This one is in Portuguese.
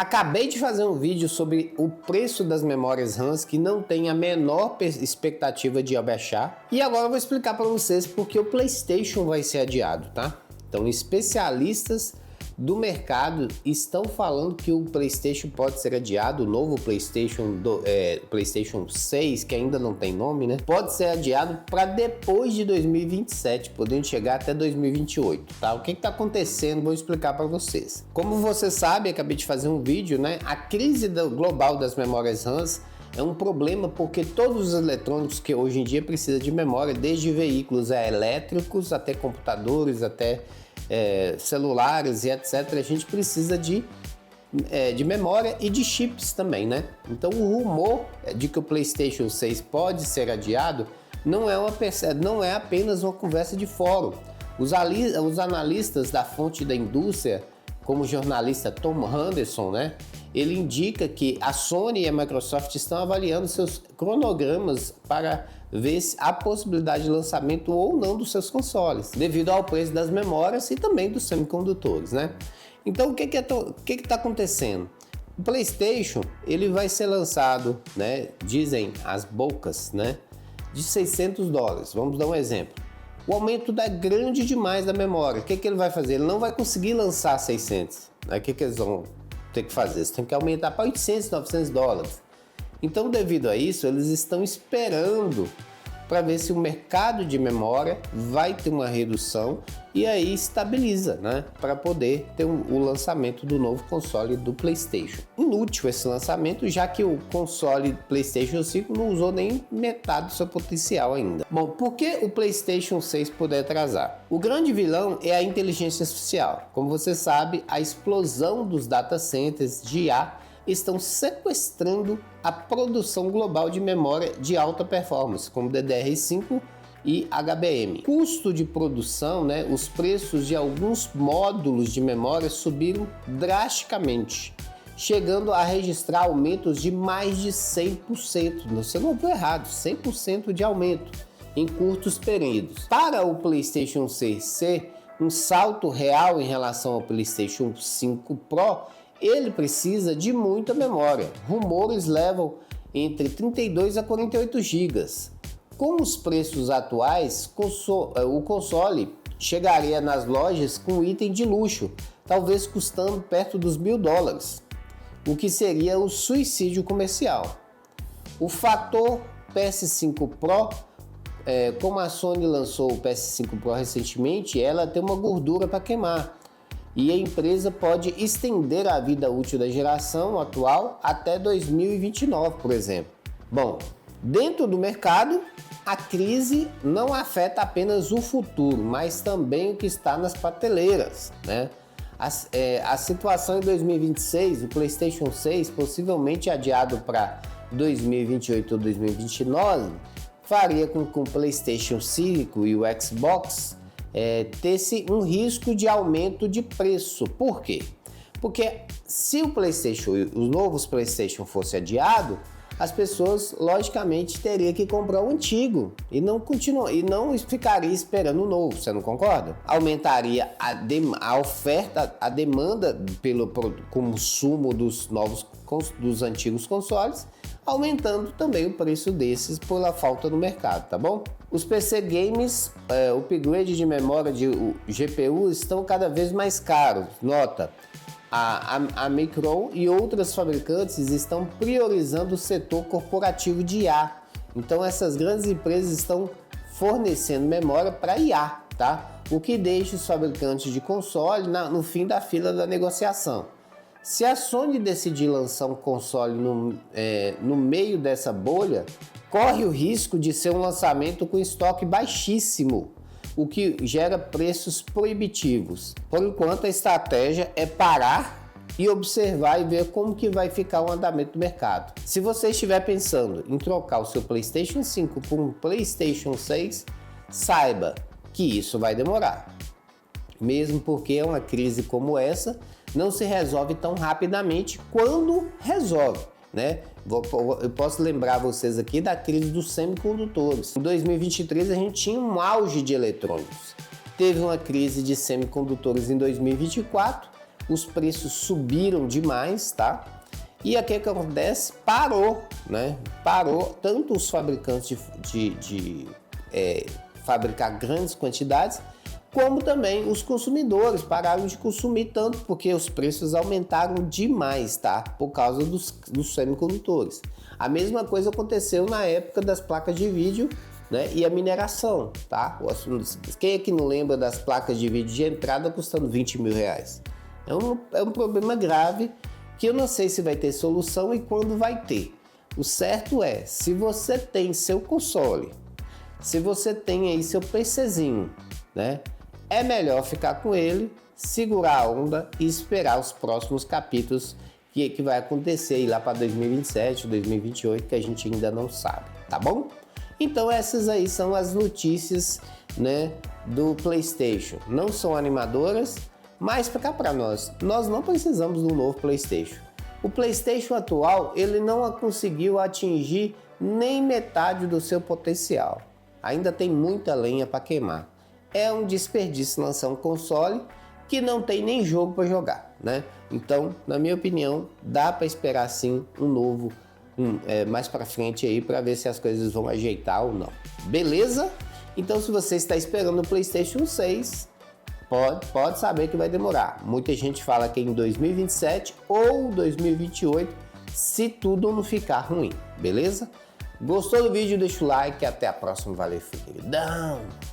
Acabei de fazer um vídeo sobre o preço das memórias RAM que não tem a menor expectativa de abaixar. E agora eu vou explicar para vocês porque o PlayStation vai ser adiado, tá? Então, especialistas do mercado estão falando que o PlayStation pode ser adiado, o novo PlayStation 6, que ainda não tem nome, né? Pode ser adiado para depois de 2027, podendo chegar até 2028, tá? O que está acontecendo? Vou explicar para vocês. Como você sabe, acabei de fazer um vídeo, né? A crise global das memórias RAM é um problema porque todos os eletrônicos que hoje em dia precisam de memória, desde veículos elétricos até computadores, até celulares e etc, a gente precisa de memória e de chips também, né? Então o rumor de que o PlayStation 6 pode ser adiado não é apenas uma conversa de fórum. Os analistas da fonte da indústria, como o jornalista Tom Henderson, né? Ele indica que a Sony e a Microsoft estão avaliando seus cronogramas para ver se há possibilidade de lançamento ou não dos seus consoles, devido ao preço das memórias e também dos semicondutores, né? Então, o que está acontecendo? O PlayStation, ele vai ser lançado, né? Dizem as bocas, né? De $600. Vamos dar um exemplo. O aumento é grande demais da memória. O que ele vai fazer? Ele não vai conseguir lançar 600. Aí, o que eles vão ter que fazer? Eles têm que aumentar para $800, $900. Então, devido a isso, eles estão esperando para ver se o mercado de memória vai ter uma redução e aí estabiliza, né? Para poder ter o lançamento do novo console do PlayStation. Inútil esse lançamento, já que o console PlayStation 5 não usou nem metade do seu potencial ainda. Bom, por que o PlayStation 6 poder atrasar? O grande vilão é a inteligência artificial. Como você sabe, a explosão dos data centers de IA estão sequestrando a produção global de memória de alta performance, como DDR5 e HBM. Custo de produção, né? Os preços de alguns módulos de memória subiram drasticamente, chegando a registrar aumentos de mais de 100%. Você não ouviu errado, 100% de aumento em curtos períodos. Para o PlayStation 6 ser um salto real em relação ao PlayStation 5 Pro, ele precisa de muita memória. Rumores levam entre 32 a 48 GB. Com os preços atuais, o console chegaria nas lojas com um item de luxo, talvez custando perto dos $1.000, o que seria um suicídio comercial. O fator PS5 Pro, como a Sony lançou o PS5 Pro recentemente, ela tem uma gordura para queimar. E a empresa pode estender a vida útil da geração atual até 2029, por exemplo. Bom, dentro do mercado, a crise não afeta apenas o futuro, mas também o que está nas prateleiras, né? A situação em 2026, o PlayStation 6, possivelmente adiado para 2028 ou 2029, faria com que o PlayStation 5 e o Xbox ter-se um risco de aumento de preço. Por quê? Porque se os novos PlayStation fosse adiado, as pessoas logicamente teriam que comprar o antigo e não ficaria esperando o novo. Você não concorda? Aumentaria a oferta, a demanda pelo consumo dos antigos consoles, aumentando também o preço desses pela falta no mercado, tá bom? Os PC Games, o upgrade de memória de GPU estão cada vez mais caros. Nota, a Micron e outras fabricantes estão priorizando o setor corporativo de IA. Então essas grandes empresas estão fornecendo memória para IA, tá? O que deixa os fabricantes de console no fim da fila da negociação. Se a Sony decidir lançar um console no meio dessa bolha, corre o risco de ser um lançamento com estoque baixíssimo, o que gera preços proibitivos. Por enquanto, a estratégia é parar e observar e ver como que vai ficar o andamento do mercado. Se você estiver pensando em trocar o seu PlayStation 5 por um PlayStation 6, saiba que isso vai demorar. Mesmo porque uma crise como essa não se resolve tão rapidamente quando resolve, né? Eu posso lembrar vocês aqui da crise dos semicondutores. Em 2023 a gente tinha um auge de eletrônicos. Teve uma crise de semicondutores em 2024, os preços subiram demais, tá? E aqui o que acontece? Parou, né? Parou tanto os fabricantes de fabricar grandes quantidades, como também os consumidores pararam de consumir tanto, porque os preços aumentaram demais, tá? Por causa dos semicondutores. A mesma coisa aconteceu na época das placas de vídeo, né? E a mineração, tá? Quem é que não lembra das placas de vídeo de entrada custando 20 mil reais? É um problema grave que eu não sei se vai ter solução e quando vai ter. O certo é, se você tem seu console, se você tem aí seu PCzinho, né? É melhor ficar com ele, segurar a onda e esperar os próximos capítulos que vai acontecer aí lá para 2027, 2028, que a gente ainda não sabe, tá bom? Então essas aí são as notícias, né, do PlayStation. Não são animadoras, mas para nós não precisamos de um novo PlayStation. O PlayStation atual, ele não conseguiu atingir nem metade do seu potencial. Ainda tem muita lenha para queimar. É um desperdício lançar um console que não tem nem jogo para jogar, né? Então, na minha opinião, dá para esperar sim um novo mais para frente aí para ver se as coisas vão ajeitar ou não. Beleza? Então, se você está esperando o PlayStation 6, pode saber que vai demorar. Muita gente fala que é em 2027 ou 2028, se tudo não ficar ruim. Beleza? Gostou do vídeo? Deixa o like e até a próxima. Valeu, queridão!